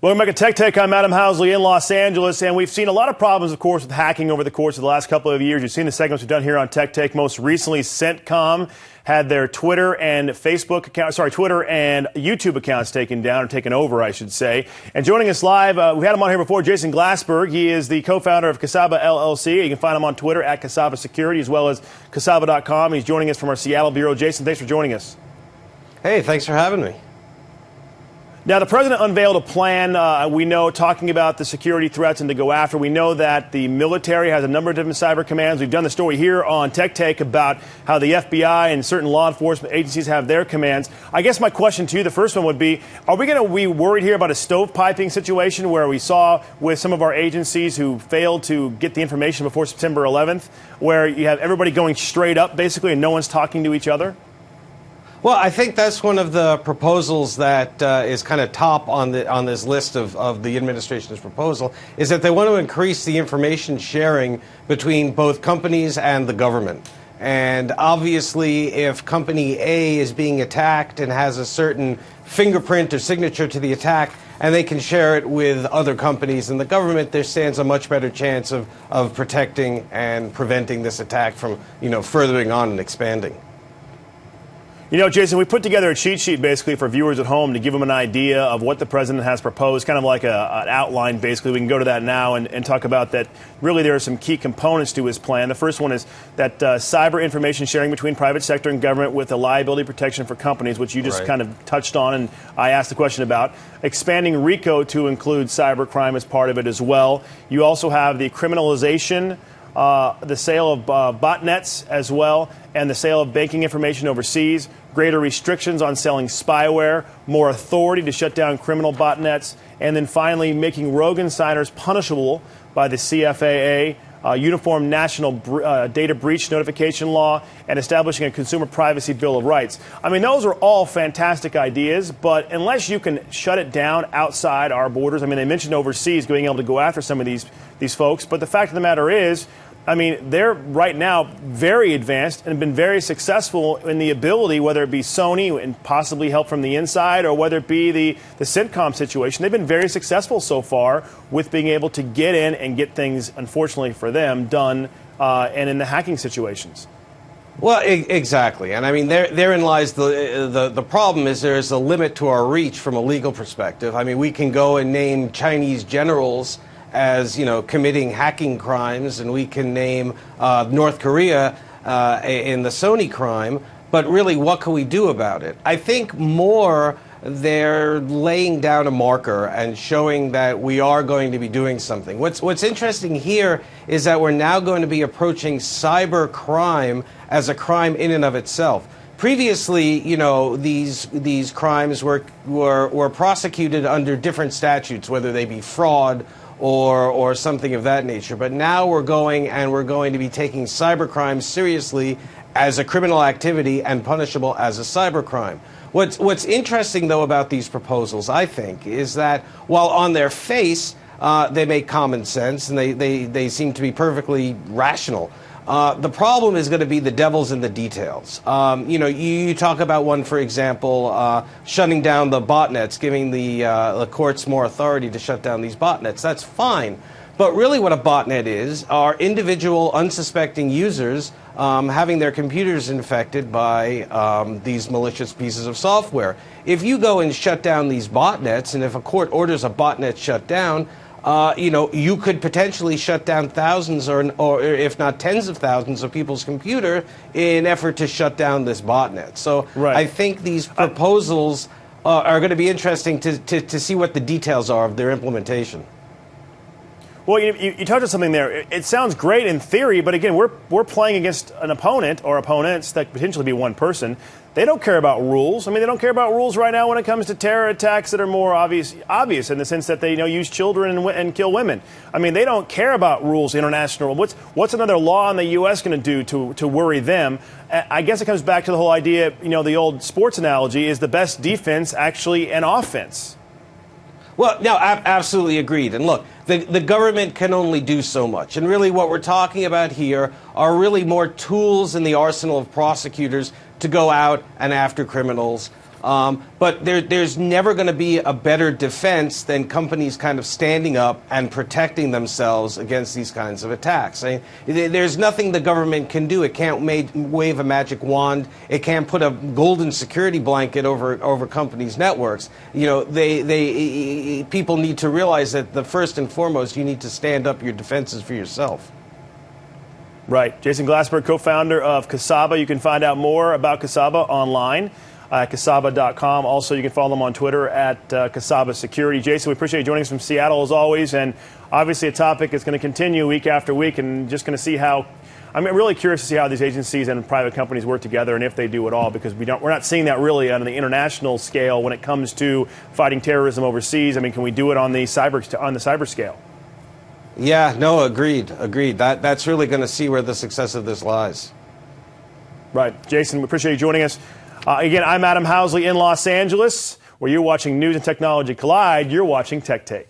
Welcome back to Tech Take. I'm Adam Housley in Los Angeles, and we've seen a lot of problems, of course, with hacking over the course of the last couple of years. You've seen the segments we've done here on Tech Take. Most recently, CENTCOM had their Twitter and Twitter and YouTube accounts taken down, or taken over, I should say. And joining us live, we had him on here before, Jason Glassberg. He is the co-founder of Casaba LLC. You can find him on Twitter at Casaba Security, as well as Casaba.com. He's joining us from our Seattle bureau. Jason, thanks for joining us. Hey, thanks for having me. Now, the president unveiled a plan, we know, talking about the security threats and to go after. We know that the military has a number of different cyber commands. We've done the story here on Tech Take about how the FBI and certain law enforcement agencies have their commands. I guess my question to you, the first one would be, are we going to be worried here about a stovepiping situation where we saw with some of our agencies who failed to get the information before September 11th, where you have everybody going straight up, basically, and no one's talking to each other? Well, I think that's one of the proposals that is kind of top on this list of the administration's proposal, is that they want to increase the information sharing between both companies and the government. And obviously, if company A is being attacked and has a certain fingerprint or signature to the attack, and they can share it with other companies in the government, there stands a much better chance of protecting and preventing this attack from, furthering on and expanding. You know, Jason, we put together a cheat sheet basically for viewers at home to give them an idea of what the president has proposed, kind of like an outline basically. We can go to that now and talk about that. Really, there are some key components to his plan. The first one is that cyber information sharing between private sector and government with a liability protection for companies, which you just kind of touched on and I asked the question about. Expanding RICO to include cybercrime as part of it as well. You also have the criminalization, the sale of botnets as well, and the sale of banking information overseas, greater restrictions on selling spyware, more authority to shut down criminal botnets, and then finally making rogue insiders punishable by the CFAA, uniform national data breach notification law, and establishing a consumer privacy bill of rights. I mean, those are all fantastic ideas, but unless you can shut it down outside our borders, I mean, they mentioned overseas being able to go after some of these folks, but the fact of the matter is, I mean, they're right now very advanced and have been very successful in the ability, whether it be Sony and possibly help from the inside, or whether it be the CENTCOM situation. They've been very successful so far with being able to get in and get things, unfortunately for them, done and in the hacking situations. Well, exactly. And I mean, therein lies the problem is there's a limit to our reach from a legal perspective. I mean, we can go and name Chinese generals as, committing hacking crimes, and we can name North Korea in the Sony crime, but really, what can we do about it? I think more they're laying down a marker and showing that we are going to be doing something. What's interesting here is that we're now going to be approaching cyber crime as a crime in and of itself. Previously, these crimes were prosecuted under different statutes, whether they be fraud or something of that nature. But now we're going to be taking cybercrime seriously as a criminal activity and punishable as a cybercrime. What's interesting, though, about these proposals, I think, is that while on their face they make common sense and they seem to be perfectly rational, the problem is going to be the devil's in the details. You talk about one, for example, shutting down the botnets, giving the courts more authority to shut down these botnets. That's fine. But really what a botnet is are individual unsuspecting users having their computers infected by these malicious pieces of software. If you go and shut down these botnets, and if a court orders a botnet shut down, you could potentially shut down thousands or if not tens of thousands of people's computer in effort to shut down this botnet. So I think these proposals are going to be interesting to see what the details are of their implementation. Well, you touched on something there. It sounds great in theory, but again, we're playing against an opponent or opponents that could potentially be one person. They don't care about rules. I mean, they don't care about rules right now when it comes to terror attacks that are more obvious in the sense that they use children and kill women. I mean, they don't care about rules, international. What's another law in the U.S. going to do to worry them? I guess it comes back to the whole idea, the old sports analogy, is the best defense actually an offense? Well, no, absolutely agreed. And look, the government can only do so much. And really what we're talking about here are really more tools in the arsenal of prosecutors to go out and after criminals. But there's never going to be a better defense than companies kind of standing up and protecting themselves against these kinds of attacks. I mean, there's nothing the government can do. It can't wave a magic wand. It can't put a golden security blanket over companies' networks. You know, people need to realize that first and foremost, you need to stand up your defenses for yourself. Right. Jason Glassberg, co-founder of Kasaba. You can find out more about Kasaba online at kasaba.com. Also, you can follow them on Twitter at Kasaba Security. Jason, we appreciate you joining us from Seattle as always. And obviously a topic that's going to continue week after week, and just going to see how, I'm really curious to see how these agencies and private companies work together and if they do at all, because we're not seeing that really on the international scale when it comes to fighting terrorism overseas. I mean, can we do it on the cyber scale? Yeah, no, agreed. That's really going to see where the success of this lies. Right. Jason, we appreciate you joining us. Again, I'm Adam Housley in Los Angeles, where you're watching News and Technology Collide. You're watching Tech Take.